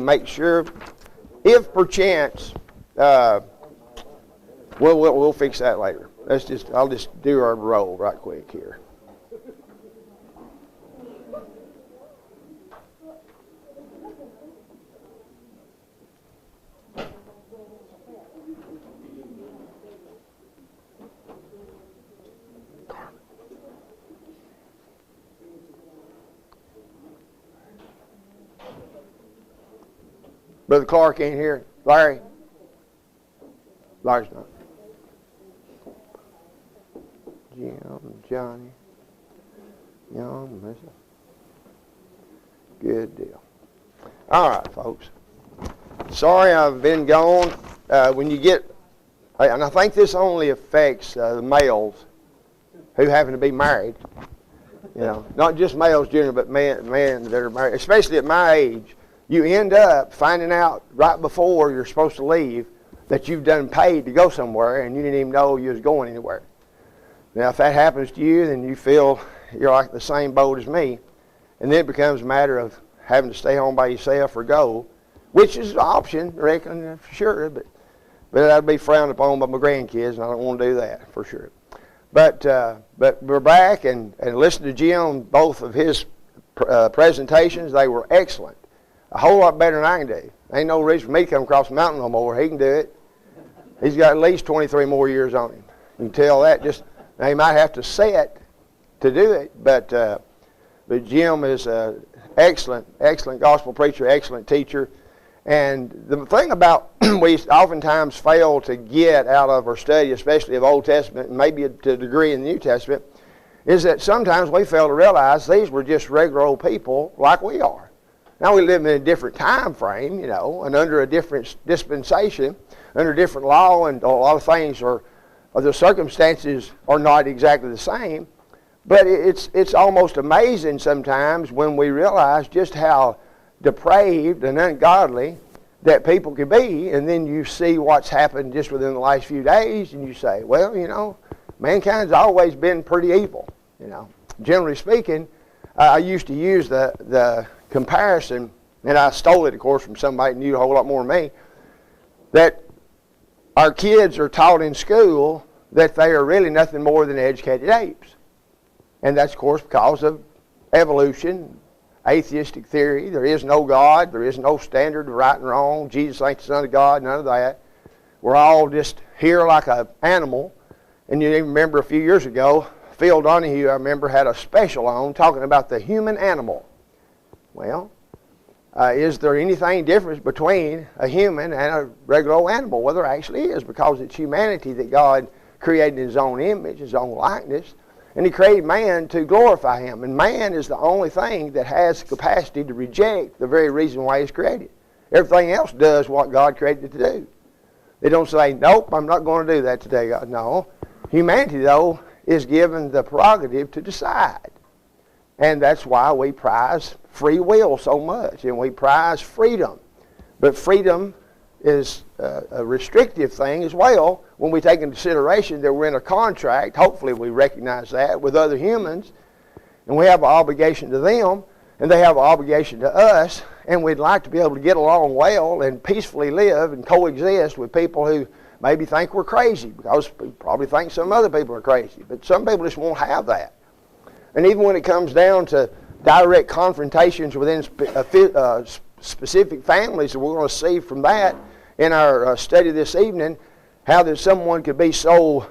make sure, if perchance, we'll fix that later. I'll just do our roll right quick here. Brother Clark ain't here. Larry? Larry's not. Jim, Johnny, Young, Melissa. Good deal. All right, folks. Sorry I've been gone. When you get, and I think this only affects the males who happen to be married. You know, not just males generally, but men that are married, especially at my age. You end up finding out right before you're supposed to leave that you've done paid to go somewhere and you didn't even know you was going anywhere. Now, if that happens to you, then you feel you're like the same boat as me. And then it becomes a matter of having to stay home by yourself or go, which is an option, I reckon, for sure. But that'd be frowned upon by my grandkids, and I don't want to do that, for sure. But we're back and listened to Jim, both of his presentations. They were excellent. A whole lot better than I can do. Ain't no reason for me to come across the mountain no more. He can do it. He's got at least 23 more years on him. You can tell that. Just now, he might have to sit to do it, but Jim is an excellent gospel preacher, excellent teacher. And the thing about we oftentimes fail to get out of our study, especially of Old Testament, and maybe to a degree in the New Testament, is that sometimes we fail to realize these were just regular old people like we are. Now we live in a different time frame, you know, and under a different dispensation, under a different law, and a lot of things the circumstances are not exactly the same. But it's almost amazing sometimes when we realize just how depraved and ungodly that people can be, and then you see what's happened just within the last few days, and you say, well, you know, mankind's always been pretty evil, you know. Generally speaking, I used to use the comparison, and I stole it, of course, from somebody who knew a whole lot more than me, that our kids are taught in school that they are really nothing more than educated apes. And that's, of course, because of evolution, atheistic theory. There is no God. There is no standard of right and wrong. Jesus ain't the Son of God, none of that. We're all just here like an animal. And you even remember a few years ago, Phil Donahue, I remember, had a special on talking about the human animal. Well, is there anything different between a human and a regular old animal? Well, there actually is, because it's humanity that God created in His own image, His own likeness, and He created man to glorify Him. And man is the only thing that has the capacity to reject the very reason why He's created. Everything else does what God created it to do. They don't say, nope, I'm not going to do that today, God. No. Humanity, though, is given the prerogative to decide. And that's why we prize free will so much, and we prize freedom. But freedom is a restrictive thing as well when we take into consideration that we're in a contract. Hopefully we recognize that with other humans, and we have an obligation to them, and they have an obligation to us, and we'd like to be able to get along well and peacefully live and coexist with people who maybe think we're crazy, because we probably think some other people are crazy, but some people just won't have that. And even when it comes down to direct confrontations within specific families, and we're going to see from that in our study this evening, how that someone could be so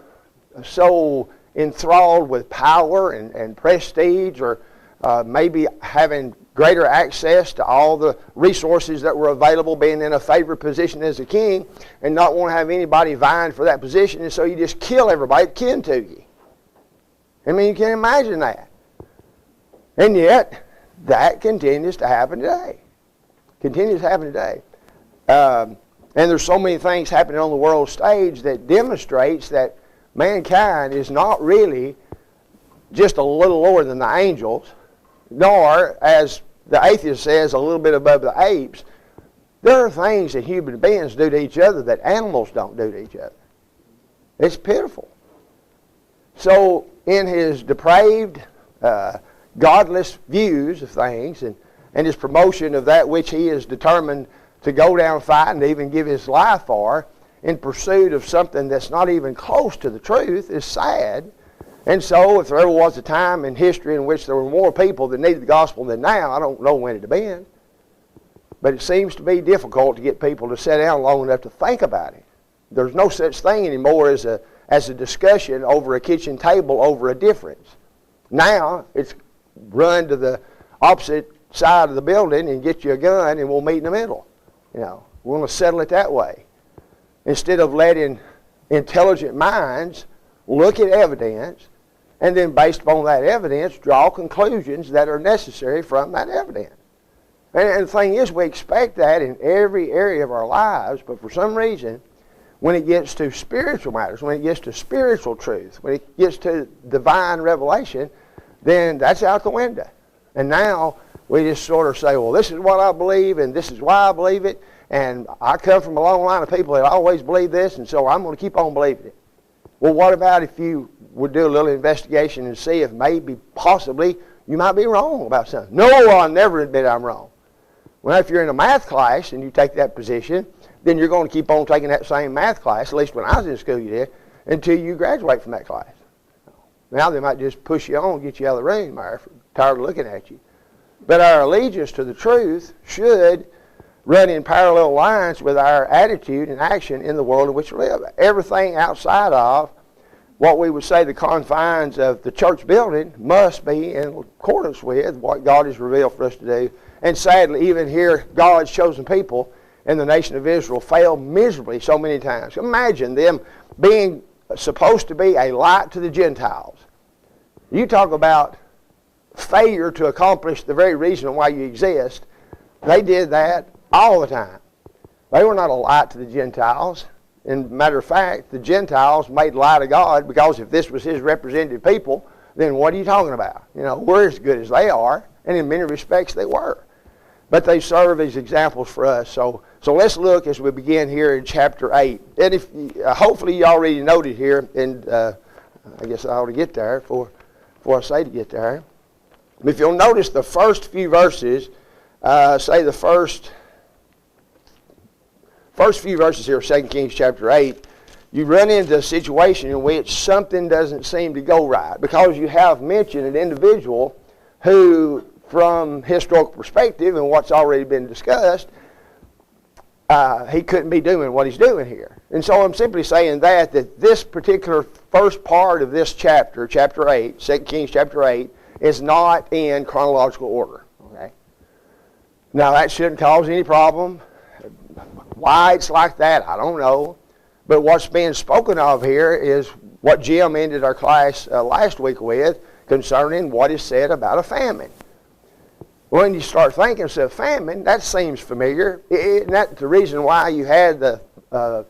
enthralled with power and prestige, or maybe having greater access to all the resources that were available, being in a favored position as a king, and not want to have anybody vying for that position, and so you just kill everybody that kin to you. I mean, you can imagine that. And yet, that continues to happen today. Continues to happen today. And there's so many things happening on the world stage that demonstrates that mankind is not really just a little lower than the angels, nor, as the atheist says, a little bit above the apes. There are things that human beings do to each other that animals don't do to each other. It's pitiful. So, in his depraved, godless views of things, and his promotion of that which he is determined to go down fighting, to even give his life for, in pursuit of something that's not even close to the truth, is sad. And so if there ever was a time in history in which there were more people that needed the gospel than now, I don't know when it had been. But it seems to be difficult to get people to sit down long enough to think about it. There's no such thing anymore as a discussion over a kitchen table over a difference. Now it's run to the opposite side of the building and get you a gun and we'll meet in the middle. You know, we want to settle it that way. Instead of letting intelligent minds look at evidence and then based upon that evidence draw conclusions that are necessary from that evidence. And the thing is, we expect that in every area of our lives, but for some reason, when it gets to spiritual matters, when it gets to spiritual truth, when it gets to divine revelation, then that's out the window. And now we just sort of say, well, this is what I believe, and this is why I believe it, and I come from a long line of people that always believe this, and so I'm going to keep on believing it. Well, what about if you would do a little investigation and see if maybe, possibly, you might be wrong about something? No, I'll never admit I'm wrong. Well, if you're in a math class and you take that position, then you're going to keep on taking that same math class, at least when I was in school you did, until you graduate from that class. Now they might just push you on, get you out of the room, or tired of looking at you. But our allegiance to the truth should run in parallel lines with our attitude and action in the world in which we live. Everything outside of what we would say the confines of the church building must be in accordance with what God has revealed for us to do. And sadly, even here, God's chosen people in the nation of Israel failed miserably so many times. Imagine them being supposed to be a light to the Gentiles. You talk about failure to accomplish the very reason why you exist. They did that all the time. They were not a light to the Gentiles. And matter of fact, the Gentiles made light of God because if this was his representative people, then what are you talking about? You know, we're as good as they are, and in many respects they were. But they serve as examples for us. So let's look as we begin here in chapter 8. And if hopefully you already noted here, and I guess I ought to get there before I say to get there. If you'll notice the first few verses, say the first few verses here of 2 Kings chapter 8, you run into a situation in which something doesn't seem to go right because you have mentioned an individual who, from historical perspective and what's already been discussed, he couldn't be doing what he's doing here. And so I'm simply saying that this particular first part of this chapter, chapter 8, 2 Kings chapter 8, is not in chronological order. Okay? Now that shouldn't cause any problem. Why it's like that, I don't know. But what's being spoken of here is what Jim ended our class last week with concerning what is said about a famine. When you start thinking of famine, that seems familiar. Isn't that the reason why you had the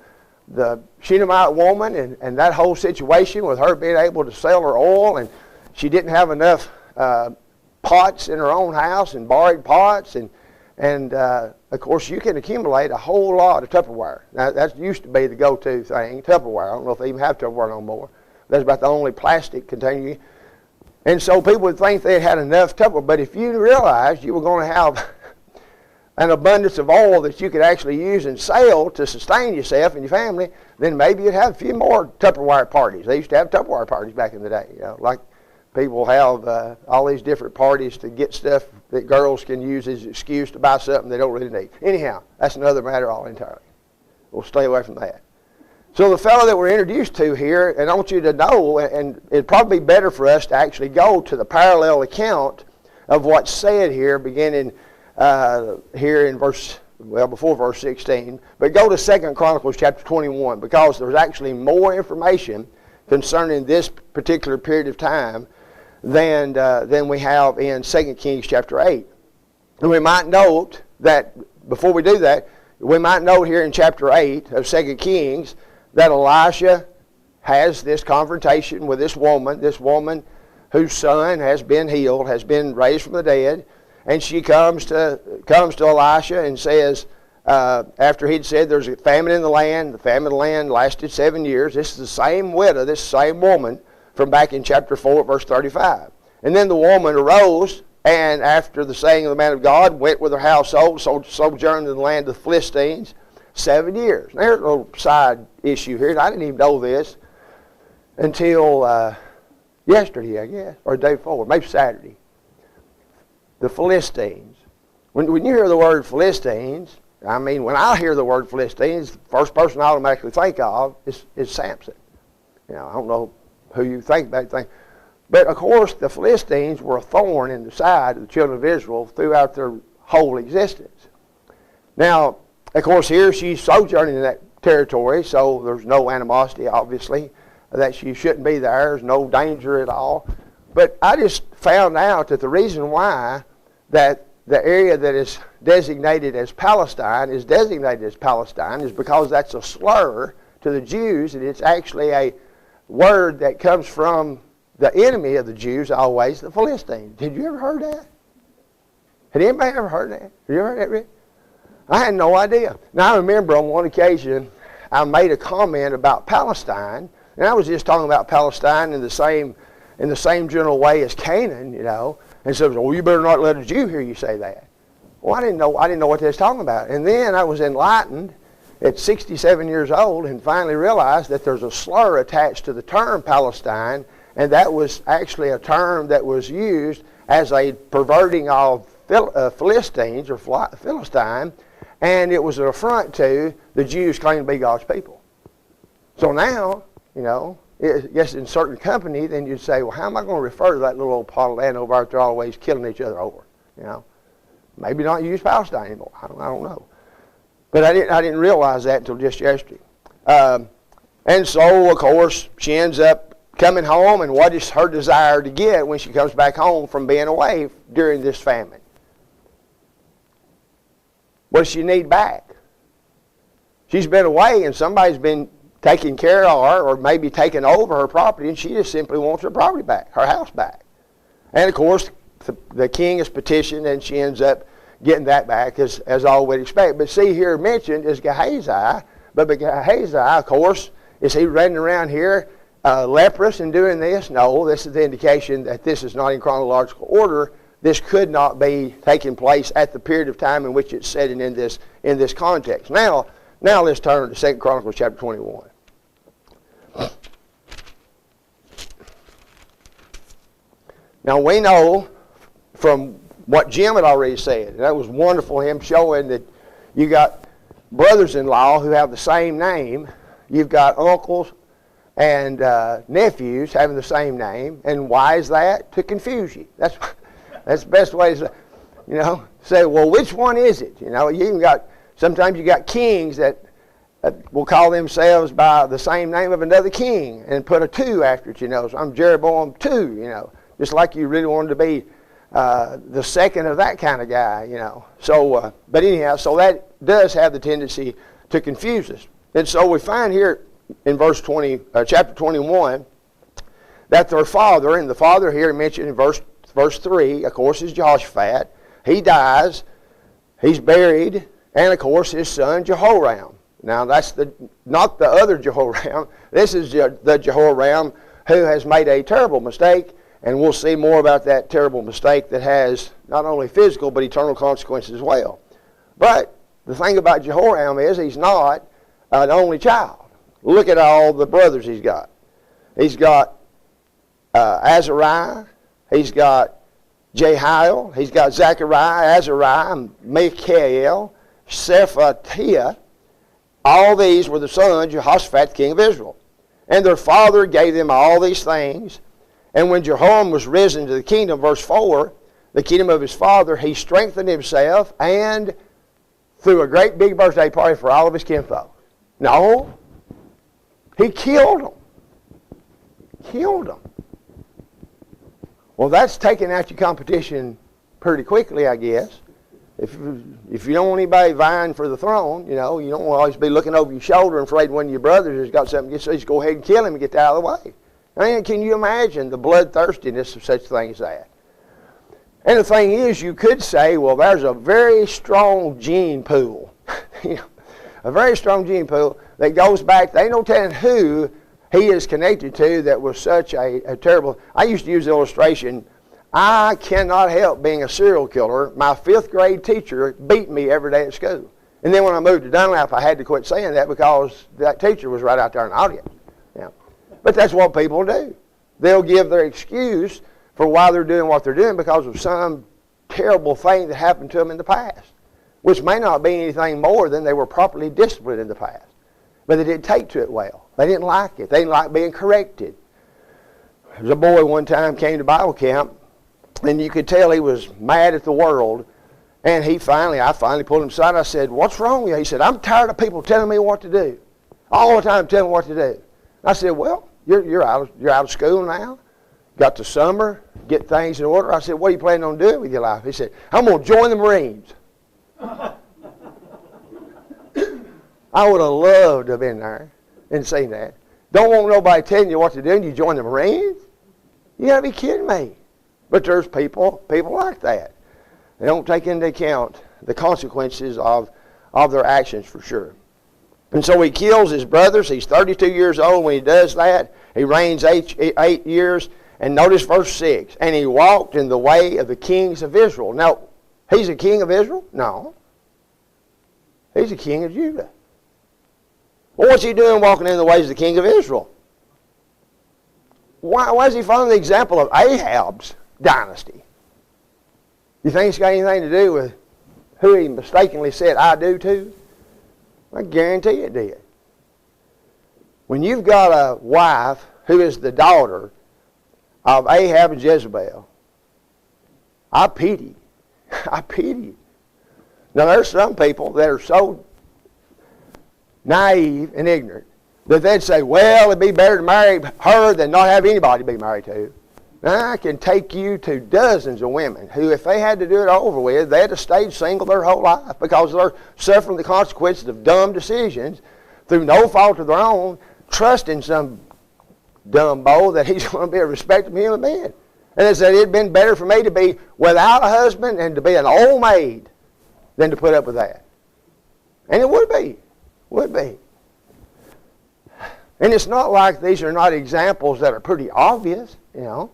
Shunammite woman and that whole situation with her being able to sell her oil, and she didn't have enough pots in her own house and borrowed pots, and of course you can accumulate a whole lot of Tupperware. Now that used to be the go-to thing, Tupperware. I don't know if they even have Tupperware no more. That's about the only plastic container. And so people would think they had enough Tupperware, but if you realized you were going to have an abundance of oil that you could actually use and sell to sustain yourself and your family, then maybe you'd have a few more Tupperware parties. They used to have Tupperware parties back in the day, you know, like people have all these different parties to get stuff that girls can use as an excuse to buy something they don't really need. Anyhow, that's another matter all entirely. We'll stay away from that. So the fellow that we're introduced to here, and I want you to know, and it'd probably be better for us to actually go to the parallel account of what's said here, beginning here in before verse 16, but go to 2 Chronicles chapter 21, because there's actually more information concerning this particular period of time than we have in 2 Kings chapter 8. And we might note that, before we do that, we might note here in chapter 8 of 2 Kings that Elisha has this confrontation with this woman whose son has been healed, has been raised from the dead, and she comes to Elisha and says, after he'd said there's a famine in the land, the famine in the land lasted 7 years. This is the same widow, this same woman from back in chapter 4, verse 35. And then the woman arose and after the saying of the man of God, went with her household, sojourned in the land of the Philistines 7 years. Now, here's a little side issue here. I didn't even know this until yesterday, I guess, or the day before, maybe Saturday. The Philistines. When you hear the word Philistines, I mean, when I hear the word Philistines, the first person I automatically think of is Samson. You know, I don't know who you think about. But, of course, the Philistines were a thorn in the side of the children of Israel throughout their whole existence. Now, of course, here she's sojourning in that territory, so there's no animosity, obviously, that she shouldn't be there. There's no danger at all. But I just found out that the reason why that the area that is designated as Palestine is because that's a slur to the Jews, and it's actually a word that comes from the enemy of the Jews always, the Philistines. Did you ever heard that? Had anybody ever heard that? Have you ever heard that, Rick? I had no idea. Now, I remember on one occasion I made a comment about Palestine, and I was just talking about Palestine in the same general way as Canaan, you know. And so, well, you better not let a Jew hear you say that. Well, I didn't know what they was talking about. And then I was enlightened at 67 years old and finally realized that there's a slur attached to the term Palestine, and that was actually a term that was used as a perverting of Philistines or Philistine, and it was an affront to the Jews claiming to be God's people. So now, you know, yes, in certain company, then you'd say, well, how am I going to refer to that little old plot of land over there they're always killing each other over? You know, maybe not use Palestine anymore. I don't know. But I didn't realize that until just yesterday. And so, of course, she ends up coming home, and what is her desire to get when she comes back home from being away during this famine? What does she need back? She's been away, and somebody's been taking care of her or maybe taking over her property, and she just simply wants her property back, her house back. And, of course, the king is petitioned, and she ends up getting that back as all would expect. But see, here mentioned is Gehazi, but Gehazi, of course, is he running around here leprous and doing this? No, this is the indication that this is not in chronological order. This could not be taking place at the period of time in which it's said in this context. Now let's turn to 2 Chronicles chapter 21. Now we know from what Jim had already said, and that was wonderful, him showing that you got brothers-in-law who have the same name, you've got uncles and nephews having the same name, and why is that? To confuse you. That's the best way to, you know, say, well, which one is it? You know, you even got, sometimes you got kings that will call themselves by the same name of another king and put a 2 after it, you know. So I'm Jeroboam 2, you know, just like you really wanted to be the second of that kind of guy, you know. So, but anyhow, so that does have the tendency to confuse us. And so we find here in chapter 21, that their father, and the father here mentioned in verse 3, of course, is Jehoshaphat. He dies, he's buried, and of course his son Jehoram. Now that's not the other Jehoram. This is the Jehoram who has made a terrible mistake, and we'll see more about that terrible mistake that has not only physical but eternal consequences as well. But the thing about Jehoram is he's not an only child. Look at all the brothers he's got. He's got Azariah, he's got Jehiel, he's got Zechariah, Azariah, Michael, Shephatiah. All these were the sons of Jehoshaphat, king of Israel. And their father gave them all these things. And when Jehoram was risen to the kingdom, verse 4, the kingdom of his father, he strengthened himself and threw a great big birthday party for all of his kinfolk. No, he killed them. Killed them. Well, that's taking out your competition pretty quickly, I guess. If you don't want anybody vying for the throne, you know, you don't want to always be looking over your shoulder and afraid one of your brothers has got something to get, so just go ahead and kill him and get out of the way. I mean, can you imagine the bloodthirstiness of such thing as that? And the thing is, you could say, well, there's a very strong gene pool. You know, a very strong gene pool that goes back, they ain't no telling who he is connected to that was such a terrible. I used to use the illustration, I cannot help being a serial killer. My 5th grade teacher beat me every day at school. And then when I moved to Dunlap, I had to quit saying that because that teacher was right out there in the audience. Yeah. But that's what people do. They'll give their excuse for why they're doing what they're doing because of some terrible thing that happened to them in the past, which may not be anything more than they were properly disciplined in the past. But they didn't take to it well. They didn't like it. They didn't like being corrected. There was a boy one time came to Bible camp, and you could tell he was mad at the world. And I finally pulled him aside. I said, "What's wrong with you?" He said, "I'm tired of people telling me what to do. All the time telling me what to do." I said, "Well, you're out of school now. Got the summer, get things in order." I said, "What are you planning on doing with your life?" He said, "I'm going to join the Marines." I would have loved to have been there and seen that. Don't want nobody telling you what to do and you join the Marines? You got to be kidding me. But there's people like that. They don't take into account the consequences of their actions for sure. And so he kills his brothers. He's 32 years old when he does that. He reigns 8 years. And notice verse 6. And he walked in the way of the kings of Israel. Now, he's a king of Israel? No. He's a king of Judah. Well, what's he doing walking in the ways of the king of Israel? Why is he following the example of Ahab's dynasty? You think it's got anything to do with who he mistakenly said, "I do" to? I guarantee it did. When you've got a wife who is the daughter of Ahab and Jezebel, I pity. I pity. Now, there's some people that are so naive and ignorant that they'd say, "Well, it'd be better to marry her than not have anybody to be married to." Now, I can take you to dozens of women who, if they had to do it over with, they had to stay single their whole life because they're suffering the consequences of dumb decisions through no fault of their own, trusting some dumbo that he's going to be a respectable human being. And they said, "It'd been better for me to be without a husband and to be an old maid than to put up with that." And it would be. Would be. And it's not like these are not examples that are pretty obvious, you know.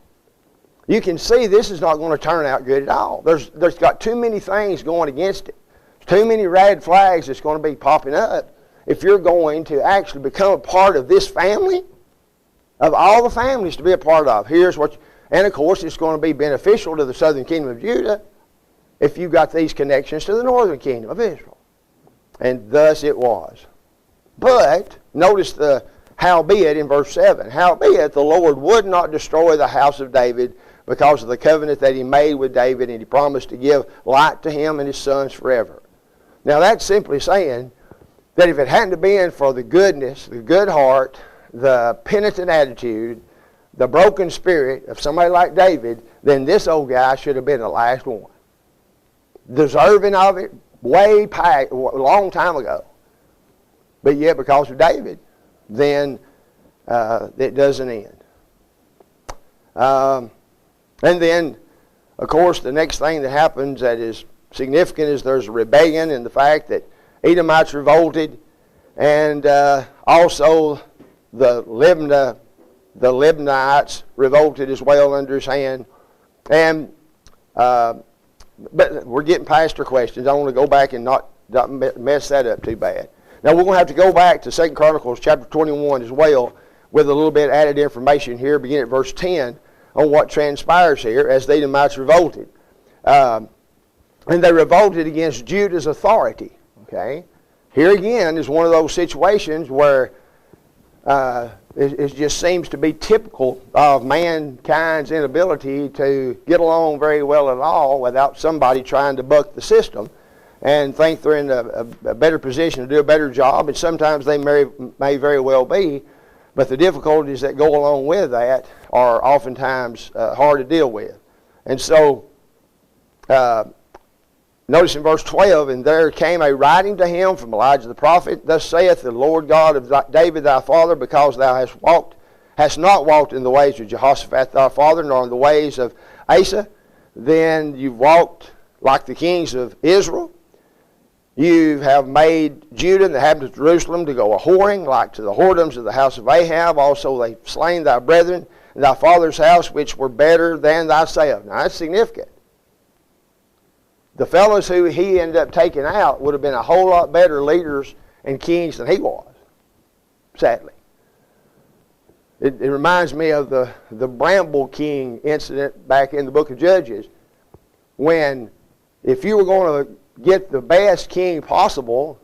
You can see this is not going to turn out good at all. There's got too many things going against it. Too many red flags that's going to be popping up if you're going to actually become a part of this family, of all the families to be a part of. And of course it's going to be beneficial to the southern kingdom of Judah if you've got these connections to the northern kingdom of Israel. And thus it was. But notice the howbeit in verse 7. Howbeit the Lord would not destroy the house of David because of the covenant that he made with David, and he promised to give light to him and his sons forever. Now that's simply saying that if it hadn't been for the goodness, the good heart, the penitent attitude, the broken spirit of somebody like David, then this old guy should have been the last one. Deserving of it way past, a long time ago. But yet because of David, then it doesn't end. And then, of course, the next thing that happens that is significant is there's a rebellion in the fact that Edomites revolted, and also the Libanites revolted as well under his hand. And but we're getting past our questions. I want to go back and not mess that up too bad. Now we're going to have to go back to 2 Chronicles chapter 21 as well with a little bit added information here, beginning at verse 10, on what transpires here as the Edomites revolted. And they revolted against Judah's authority. Okay, here again is one of those situations where it just seems to be typical of mankind's inability to get along very well at all without somebody trying to buck the system and think they're in a better position to do a better job, and sometimes they may very well be, but the difficulties that go along with that are oftentimes hard to deal with. And so, notice in verse 12, and there came a writing to him from Elijah the prophet, thus saith the Lord God of David thy father, because thou hast not walked in the ways of Jehoshaphat thy father, nor in the ways of Asa, then you've walked like the kings of Israel. You have made Judah and the inhabitants of Jerusalem to go a whoring, like to the whoredoms of the house of Ahab. Also they've slain thy brethren, in thy father's house which were better than thyself. Now that's significant. The fellows who he ended up taking out would have been a whole lot better leaders and kings than he was, sadly. It reminds me of the Bramble King incident back in the book of Judges, when if you were going to get the best king possible,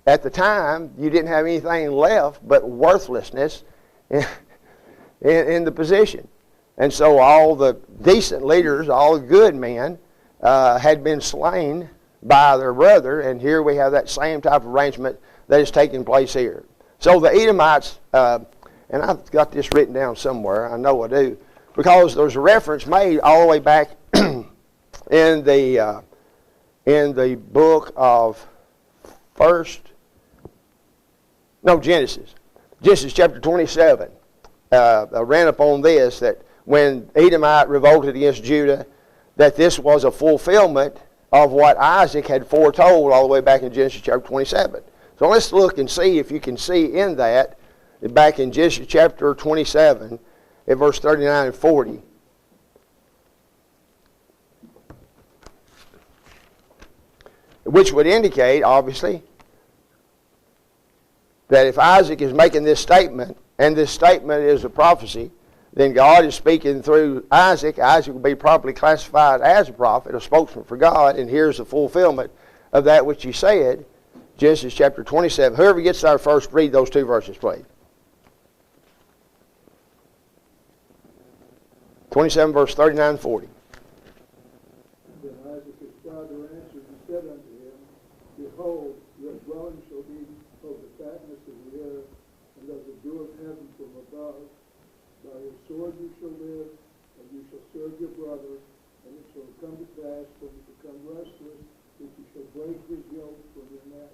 at the time you didn't have anything left but worthlessness in the position. And so all the decent leaders, all the good men, had been slain by their brother, and here we have that same type of arrangement that is taking place here. So the Edomites, and I've got this written down somewhere, I know I do, because there's a reference made all the way back in the book of Genesis. Genesis chapter 27. I ran upon this, that when Edomite revolted against Judah, that this was a fulfillment of what Isaac had foretold all the way back in Genesis chapter 27. So let's look and see if you can see in that, back in Genesis chapter 27, at verse 39 and 40. Which would indicate, obviously, that if Isaac is making this statement, and this statement is a prophecy, then God is speaking through Isaac. Isaac will be properly classified as a prophet, a spokesman for God, and here's the fulfillment of that which he said. Genesis chapter 27. Whoever gets there first, read those two verses, please. 27 verse 39 and 40. Then Isaac his father answered and said unto him, Behold, your dwelling shall be of the fatness of the earth, and of the dew of heaven from above. By your sword you shall live, and you shall serve your brother, and it shall come to pass when you become restless, that you shall break his yoke from your neck.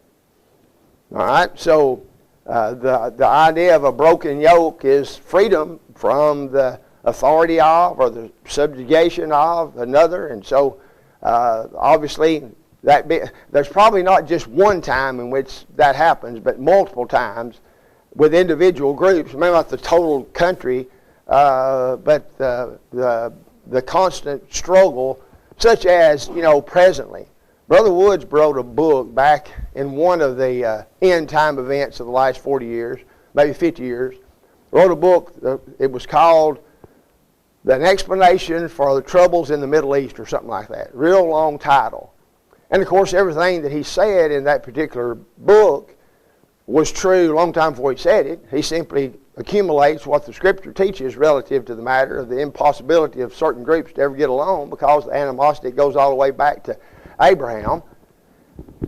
All right, so the idea of a broken yoke is freedom from the authority of or the subjugation of another. And so obviously there's probably not just one time in which that happens, but multiple times with individual groups. Maybe not the total country, but the constant struggle, such as, presently. Brother Woods wrote a book back in one of the end time events of the last 40 years, maybe 50 years. Wrote a book, it was called An Explanation for the Troubles in the Middle East, or something like that. Real long title. And of course, everything that he said in that particular book was true a long time before he said it. He simply accumulates what the Scripture teaches relative to the matter of the impossibility of certain groups to ever get along, because the animosity goes all the way back to Abraham.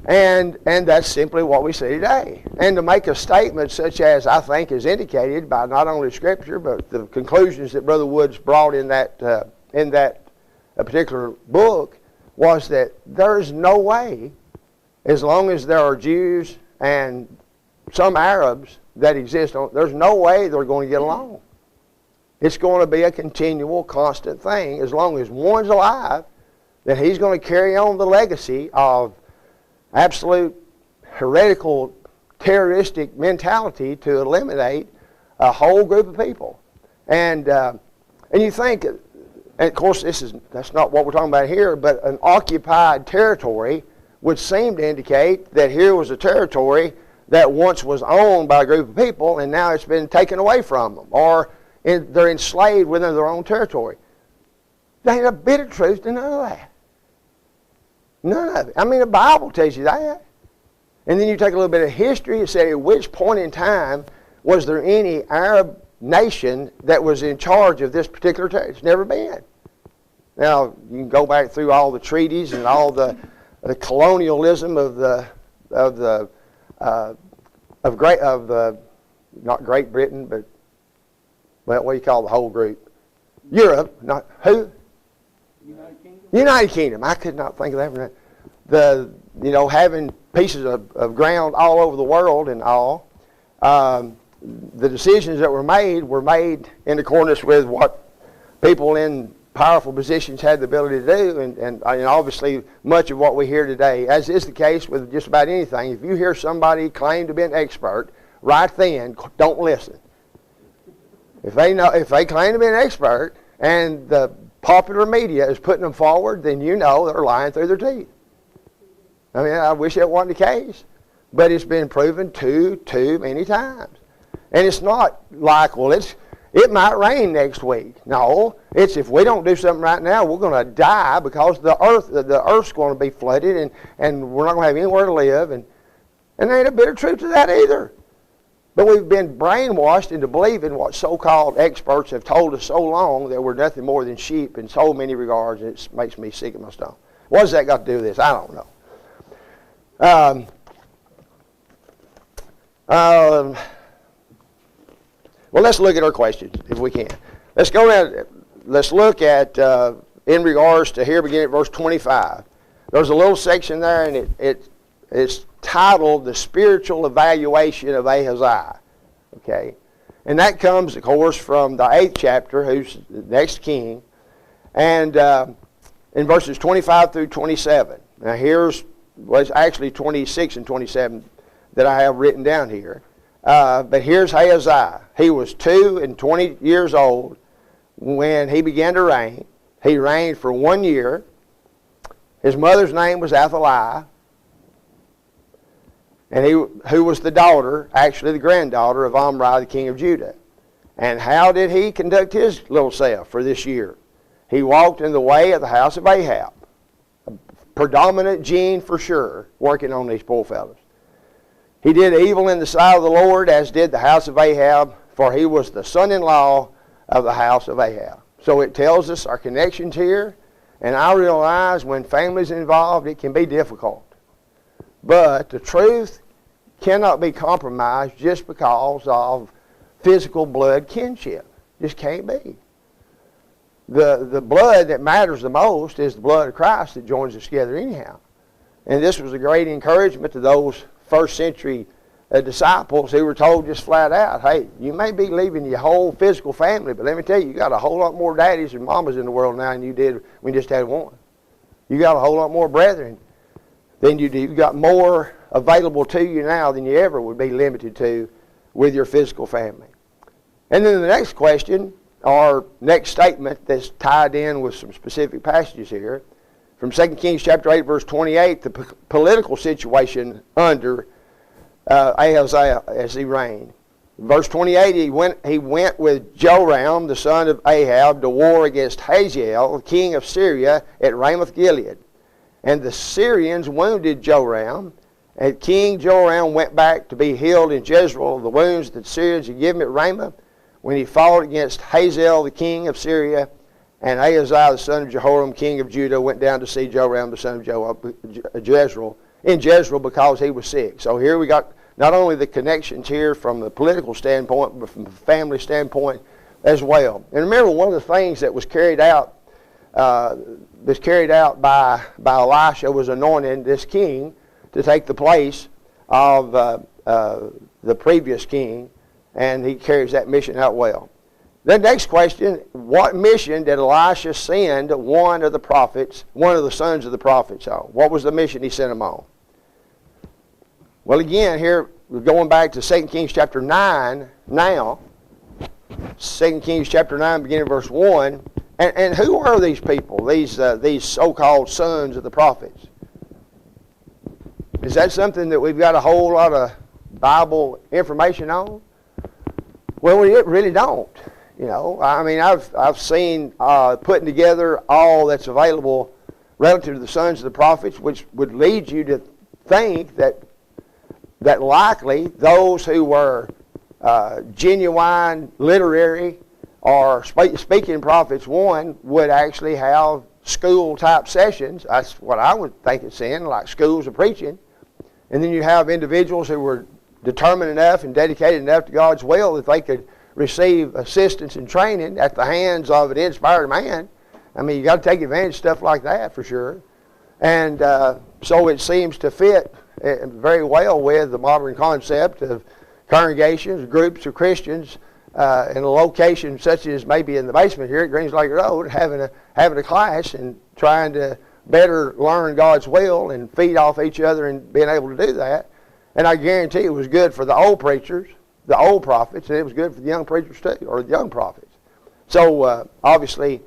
And that's simply what we see today. And to make a statement such as I think is indicated by not only Scripture, but the conclusions that Brother Woods brought in that particular book, was that there's no way, as long as there are Jews and some Arabs that exist, there's no way they're going to get along. It's going to be a continual, constant thing. As long as one's alive, then he's going to carry on the legacy of absolute heretical, terroristic mentality to eliminate a whole group of people. And you think, and of course that's not what we're talking about here, but an occupied territory would seem to indicate that here was a territory that once was owned by a group of people, and now it's been taken away from them, or they're enslaved within their own territory. There ain't a bit of truth to none of that. None of it. I mean, the Bible tells you that. And then you take a little bit of history and say, at which point in time was there any Arab nation that was in charge of this particular territory? It's never been. Now, you can go back through all the treaties and all the colonialism of not Great Britain, but, well, what do you call the whole group? Europe, not who? United Kingdom. I could not think of that. Having pieces of ground all over the world and all. The decisions that were made in accordance with what people in powerful positions had the ability to do, and obviously much of what we hear today, as is the case with just about anything. If you hear somebody claim to be an expert, right then, don't listen. If they claim to be an expert and the popular media is putting them forward, then you know they're lying through their teeth. I mean, I wish that wasn't the case, but it's been proven too many times. And it's not like, well, it might rain next week. No, it's if we don't do something right now, we're going to die because the earth's going to be flooded and we're not going to have anywhere to live. And there ain't a bit of truth to that either. But we've been brainwashed into believing what so-called experts have told us so long that we're nothing more than sheep in so many regards, and it makes me sick at my stomach. What does that got to do with this? I don't know. Well, let's look at our questions, if we can. Let's go down. Let's look at, in regards to here, beginning at verse 25. There's a little section there, and it's titled, The Spiritual Evaluation of Ahaziah. Okay? And that comes, of course, from the 8th chapter, who's the next king, and in verses 25 through 27. Now, it's actually 26 and 27 that I have written down here. But here's Ahaziah. He was 22 years old when he began to reign. He reigned for 1 year. His mother's name was Athaliah, and who was the daughter, actually the granddaughter of Omri, the king of Judah. And how did he conduct his little self for this year? He walked in the way of the house of Ahab, a predominant gene for sure, working on these poor fellows. He did evil in the sight of the Lord, as did the house of Ahab, for he was the son-in-law of the house of Ahab. So it tells us our connections here, and I realize when family's involved, it can be difficult. But the truth cannot be compromised just because of physical blood kinship. Just can't be. The blood that matters the most is the blood of Christ that joins us together anyhow. And this was a great encouragement to those first century disciples who were told just flat out, hey, you may be leaving your whole physical family, but let me tell you, you got a whole lot more daddies and mamas in the world now than you did when you just had one. You got a whole lot more brethren than you do. You got more available to you now than you ever would be limited to with your physical family. And then the next question, or next statement that's tied in with some specific passages here, from 2 Kings chapter 8, verse 28, the political situation under Ahaziah as he reigned. Verse 28, he went with Joram, the son of Ahab, to war against Hazael, king of Syria, at Ramoth Gilead. And the Syrians wounded Joram, and King Joram went back to be healed in Jezreel of the wounds that the Syrians had given at Ramoth when he fought against Hazael, the king of Syria. And Ahaziah, the son of Jehoram, king of Judah, went down to see Joram, the son of Jezreel, in Jezreel because he was sick. So here we got not only the connections here from the political standpoint, but from the family standpoint as well. And remember, one of the things that was carried out by Elisha was anointing this king to take the place of the previous king, and he carries that mission out well. The next question, what mission did Elisha send one of the sons of the prophets on? What was the mission he sent him on? Well, again, here we're going back to 2 Kings chapter 9 now. 2 Kings chapter 9, beginning verse 1. And who are these people, these so-called sons of the prophets? Is that something that we've got a whole lot of Bible information on? Well, we really don't. You know, I mean, I've seen putting together all that's available relative to the sons of the prophets, which would lead you to think that likely those who were genuine literary or speaking prophets, one would actually have school-type sessions. That's what I would think it's in, like schools of preaching. And then you have individuals who were determined enough and dedicated enough to God's will that they could receive assistance and training at the hands of an inspired man. I mean, you got to take advantage of stuff like that for sure. And so it seems to fit very well with the modern concept of congregations, groups of Christians in a location such as maybe in the basement here at Greens Lake Road, having a class and trying to better learn God's will and feed off each other and being able to do that. And I guarantee it was good for the old preachers the old prophets, and it was good for the young preachers too, or the young prophets. So obviously,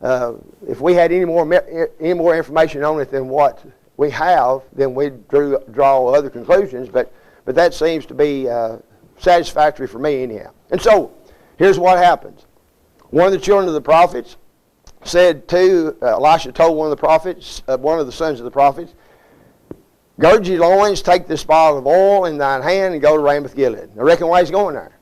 if we had any more information on it than what we have, then we'd draw other conclusions. But that seems to be satisfactory for me anyhow. And so here's what happens. One of the children of the prophets said to Elisha told one of the prophets, one of the sons of the prophets, "Gird your loins, take this bottle of oil in thine hand, and go to Ramoth Gilead." I reckon why he's going there.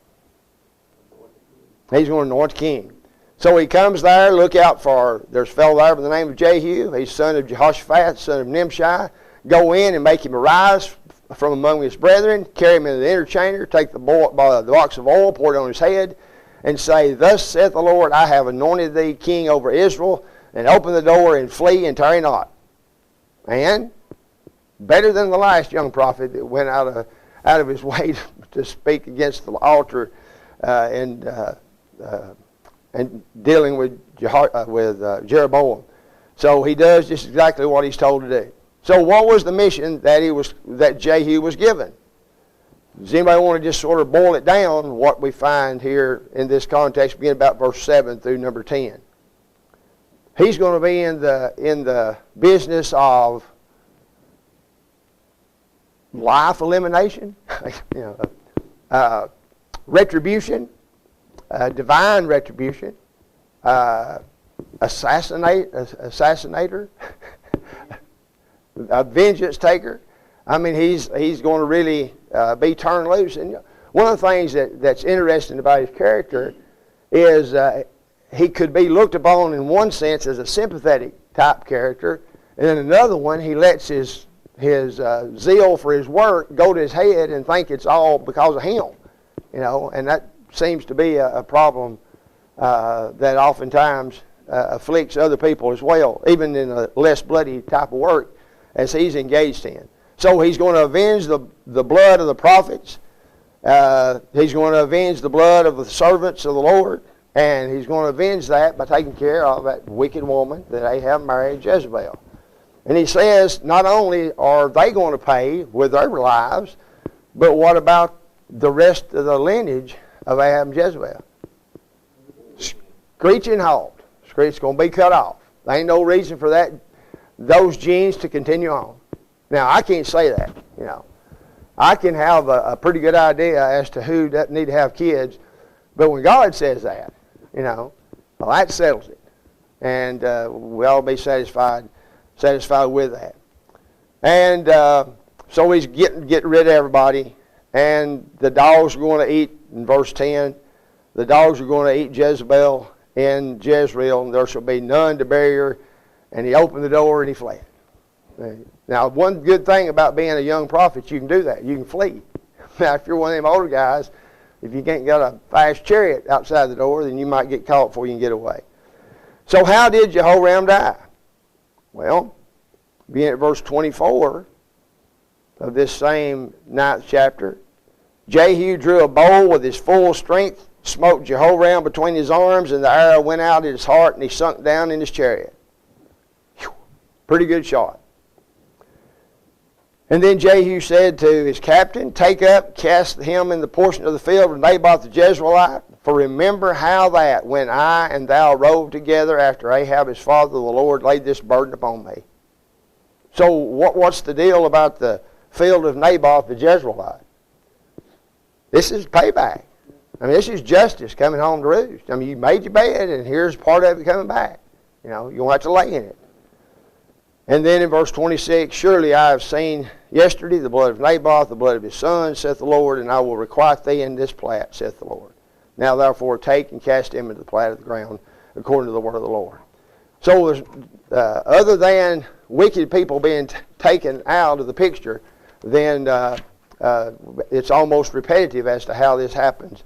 He's going to anoint the king. So he comes there. Look out for, there's a fellow there by the name of Jehu. He's son of Jehoshaphat, son of Nimshi. Go in and make him arise from among his brethren. Carry him into the inner chamber. Take the box of oil, pour it on his head, and say, "Thus saith the Lord, I have anointed thee king over Israel, and open the door and flee and tarry not." And better than the last young prophet that went out of his way to speak against the altar and dealing with Jeroboam. So he does just exactly what he's told to do. So what was the mission that Jehu was given? Does anybody want to just sort of boil it down, what we find here in this context, beginning about verse 7 through number 10? He's going to be in the business of life elimination, retribution, divine retribution, assassinator, a vengeance taker. I mean, he's going to really be turned loose. And one of the things that's interesting about his character is he could be looked upon in one sense as a sympathetic type character, and in another one he lets his zeal for his work go to his head and think it's all because of him, and that seems to be a problem that oftentimes afflicts other people as well, even in a less bloody type of work as he's engaged in. So he's going to avenge the blood of the prophets. He's going to avenge the blood of the servants of the Lord, and he's going to avenge that by taking care of that wicked woman that Ahab married, Jezebel. And he says not only are they going to pay with their lives, but what about the rest of the lineage of Ahab and Jezebel? Screeching halt. It's going to be cut off. There ain't no reason for those genes to continue on. Now, I can't say that, I can have a pretty good idea as to who doesn't need to have kids, but when God says that, well, that settles it. And we'll all be satisfied with that. And so he's getting rid of everybody, and the dogs are going to eat, in verse 10, the dogs are going to eat Jezebel in Jezreel, and there shall be none to bury her. And he opened the door and he fled. Now, one good thing about being a young prophet, you can do that. You can flee. Now, if you're one of them older guys, if you can't get a fast chariot outside the door, then you might get caught before you can get away. So how did Jehoram die? Well, beginning at verse 24 of this same 9th chapter, Jehu drew a bow with his full strength, smote Jehoram between his arms, and the arrow went out at his heart, and he sunk down in his chariot. Whew, pretty good shot. And then Jehu said to his captain, "Take up, cast him in the portion of the field of Naboth the Jezreelite, for remember how that, when I and thou rode together after Ahab his father, the Lord laid this burden upon me." So what's the deal about the field of Naboth the Jezreelite? This is payback. I mean, this is justice coming home to roost. I mean, you made your bed, and here's part of it coming back. You're going to have to lay in it. And then in verse 26, "Surely I have seen yesterday the blood of Naboth, the blood of his son, saith the Lord, and I will requite thee in this plat, saith the Lord. Now therefore take and cast him into the plat of the ground, according to the word of the Lord." So other than wicked people being taken out of the picture, then it's almost repetitive as to how this happens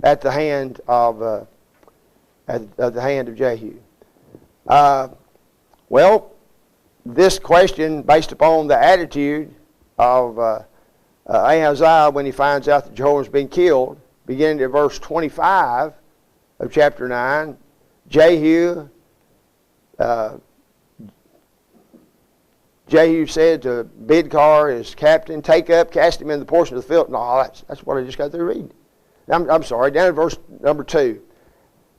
at the hand of Jehu. Well, this question, based upon the attitude of Ahaziah when he finds out that Jehoram's been killed, beginning at verse 25 of chapter 9, Jehu said to Bidkar, his captain, "Take up, cast him in the portion of the field." No, that's what I just got through reading. I'm sorry, down in verse number 2.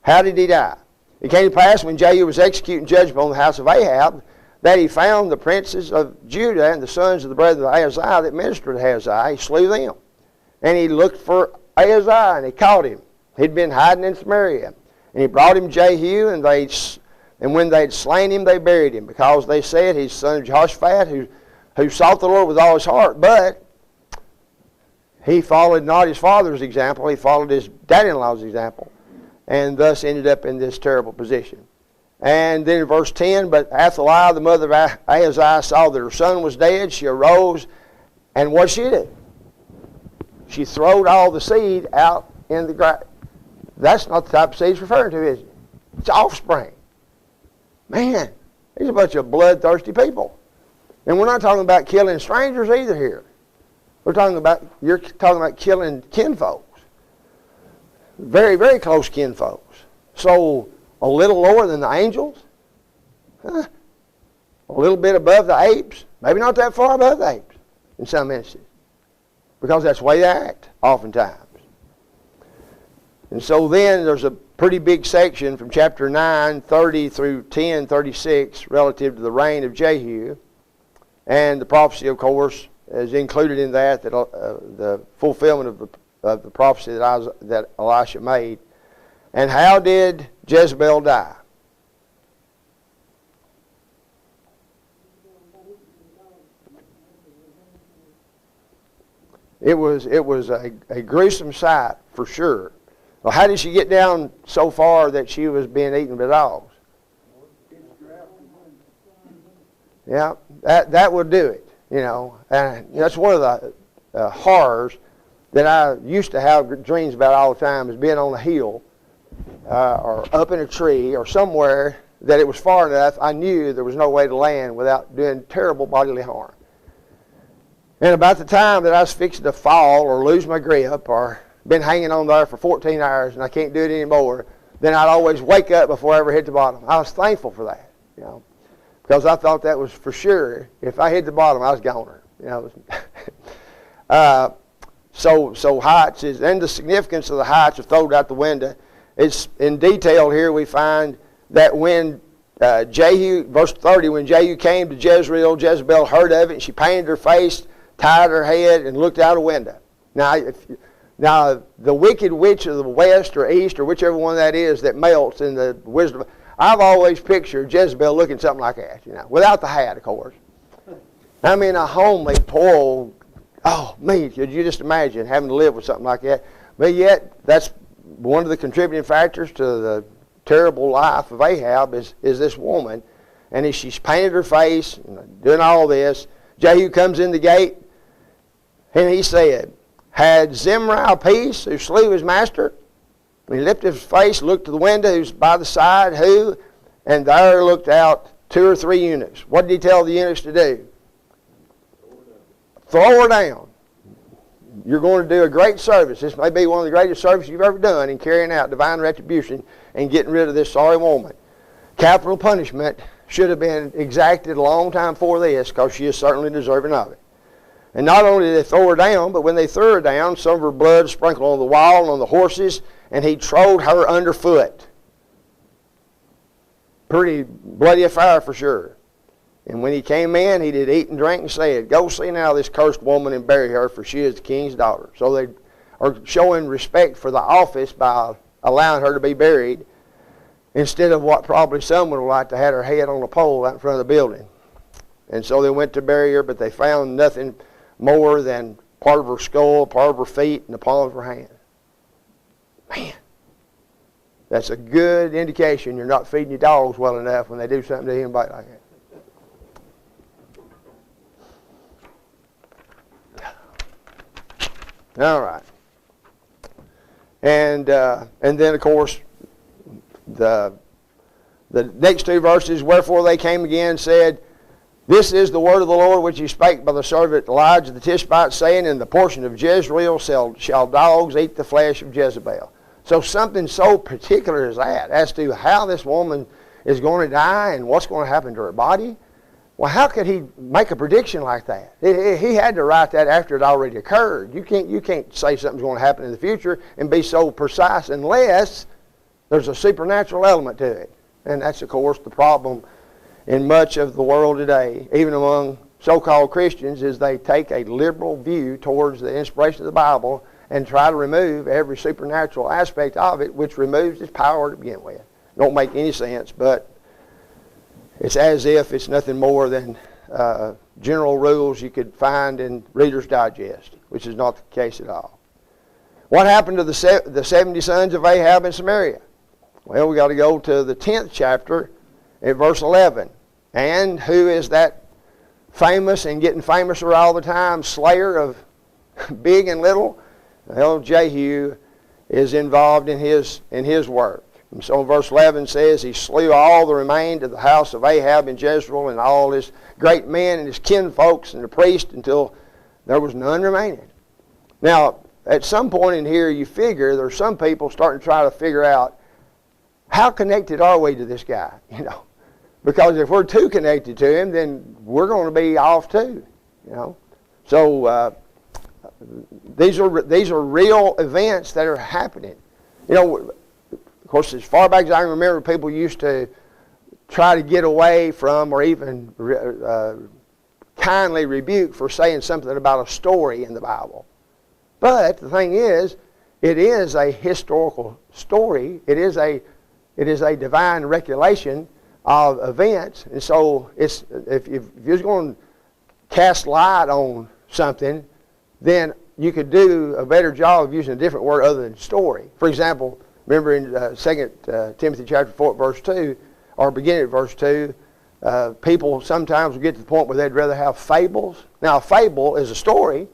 How did he die? It came to pass when Jehu was executing judgment on the house of Ahab, that he found the princes of Judah and the sons of the brethren of Ahaziah that ministered to Ahaziah. He slew them. And he looked for Ahaziah, and he caught him. He'd been hiding in Samaria. And he brought him Jehu, and when they had slain him, they buried him, because they said he's son of Jehoshaphat, who sought the Lord with all his heart. But he followed not his father's example, he followed his dad-in-law's example, and thus ended up in this terrible position. And then in verse 10, but Athaliah, the mother of Ahaziah, saw that her son was dead. She arose, and what did she do? She throwed all the seed out in the ground. That's not the type of seed it's referring to, is it? It's offspring. Man, these are a bunch of bloodthirsty people. And we're not talking about killing strangers either here. You're talking about killing kinfolks. Very, very close kinfolks. So, a little lower than the angels? A little bit above the apes? Maybe not that far above the apes in some instances. Because that's the way they act, oftentimes. And so then there's a pretty big section from chapter 9, 30 through 10, 36, relative to the reign of Jehu. And the prophecy, of course, is included in that the fulfillment of the prophecy that Elisha made. And how did Jezebel die? It was a gruesome sight, for sure. Well, how did she get down so far that she was being eaten by dogs? Yeah, that would do it, you know. And that's one of the horrors that I used to have dreams about all the time, is being on a hill or up in a tree or somewhere that it was far enough I knew there was no way to land without doing terrible bodily harm. And about the time that I was fixing to fall or lose my grip or been hanging on there for 14 hours and I can't do it anymore, then I'd always wake up before I ever hit the bottom. I was thankful for that, you know, because I thought that was for sure. If I hit the bottom, I was goner, you know. So heights is, and the significance of the heights are thrown out the window. It's in detail here. We find that when Jehu, verse 30, when Jehu came to Jezreel, Jezebel heard of it, and she painted her face, tied her head, and looked out a window. Now, the wicked witch of the west or east, or whichever one that is that melts in the wisdom, I've always pictured Jezebel looking something like that, you know, without the hat, of course. I mean, a homely, poor old, could you just imagine having to live with something like that? But yet, that's one of the contributing factors to the terrible life of Ahab is this woman. And as she's painted her face, doing all this, Jehu comes in the gate, and he said, had Zimri peace, who slew his master? And he lifted his face, looked to the window, who's by the side, who? And there looked out 2 or 3 eunuchs. What did he tell the eunuchs to do? Throw her down. You're going to do a great service. This may be one of the greatest services you've ever done in carrying out divine retribution and getting rid of this sorry woman. Capital punishment should have been exacted a long time before this, because she is certainly deserving of it. And not only did they throw her down, but when they threw her down, some of her blood sprinkled on the wall and on the horses, and he trod her underfoot. Pretty bloody affair for sure. And when he came in, he did eat and drink and said, go see now this cursed woman and bury her, for she is the king's daughter. So they are showing respect for the office by allowing her to be buried, instead of what probably some would have liked to have her head on a pole out in front of the building. And so they went to bury her, but they found nothing more than part of her skull, part of her feet, and the palm of her hand. Man, that's a good indication you're not feeding your dogs well enough when they do something to anybody like that. All right. And then, of course, the next 2 verses, wherefore they came again and said, this is the word of the Lord which he spake by the servant Elijah the Tishbite, saying, in the portion of Jezreel shall dogs eat the flesh of Jezebel. So something so particular as that, as to how this woman is going to die and what's going to happen to her body, Well, how could he make a prediction like that? He had to write that after it already occurred. You can't say something's going to happen in the future and be so precise unless there's a supernatural element to it. And that's, of course, the problem in much of the world today, even among so-called Christians, is they take a liberal view towards the inspiration of the Bible and try to remove every supernatural aspect of it, which removes its power to begin with. Don't make any sense, but it's as if it's nothing more than general rules you could find in Reader's Digest, which is not the case at all. What happened to the 70 sons of Ahab in Samaria? Well, we got to go to the 10th chapter at verse 11. And who is that famous and getting famouser all the time slayer of big and little? Well, Jehu is involved in his work. And so verse 11 says, he slew all the remained of the house of Ahab in Jezreel and all his great men and his kinfolks and the priests until there was none remaining. Now, at some point in here, you figure there's some people starting to try to figure out how connected are we to this guy, you know? Because if we're too connected to him, then we're going to be off too, you know? So these are real events that are happening. You know, of course, as far back as I can remember, people used to try to get away from or even kindly rebuke for saying something about a story in the Bible. But the thing is, it is a historical story. It is a divine recollection of events. And so it's, if you're going to cast light on something, then you could do a better job of using a different word other than story. For example, remember in 2 Timothy chapter 4, verse 2, or beginning at verse 2, people sometimes will get to the point where they'd rather have fables. Now, a fable is a story,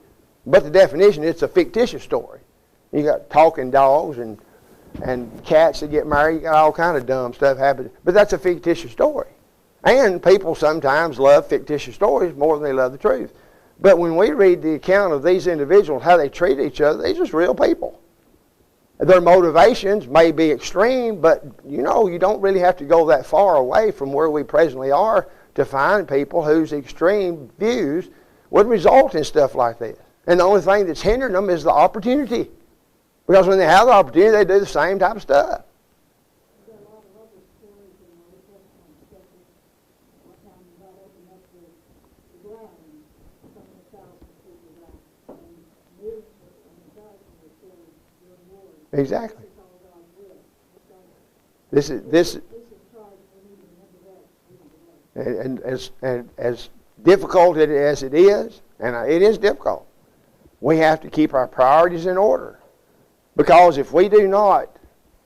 but the definition, it's a fictitious story. You got talking dogs and cats that get married. You got all kind of dumb stuff happening. But that's a fictitious story. And people sometimes love fictitious stories more than they love the truth. But when we read the account of these individuals, how they treat each other, they're just real people. Their motivations may be extreme, but you know, you don't really have to go that far away from where we presently are to find people whose extreme views would result in stuff like this. And the only thing that's hindering them is the opportunity. Because when they have the opportunity, they do the same type of stuff. Exactly. This is and as difficult as it is, and it is difficult, we have to keep our priorities in order. Because if we do not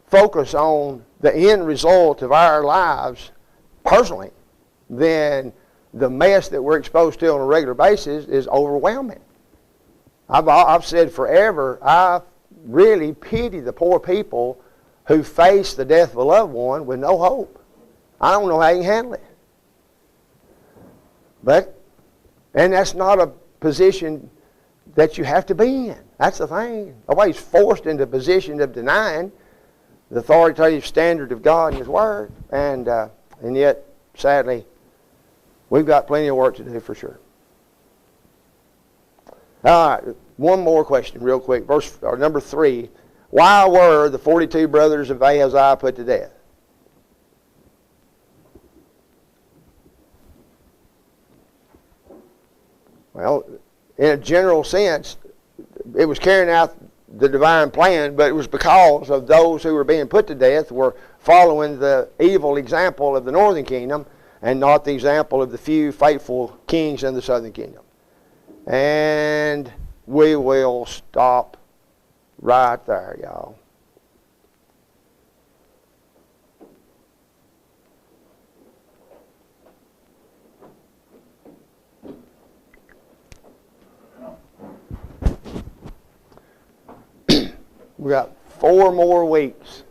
focus on the end result of our lives personally, then the mess that we're exposed to on a regular basis is overwhelming. I've said forever, I really pity the poor people who face the death of a loved one with no hope. I don't know how you can handle it. And that's not a position that you have to be in. That's the thing. Nobody's forced into a position of denying the authoritative standard of God and His Word. And yet, sadly, we've got plenty of work to do for sure. All right, one more question real quick. Number 3. Why were the 42 brothers of Ahaziah put to death? Well, in a general sense, it was carrying out the divine plan, but it was because of those who were being put to death were following the evil example of the northern kingdom and not the example of the few faithful kings in the southern kingdom. And we will stop right there, y'all. We got 4 more weeks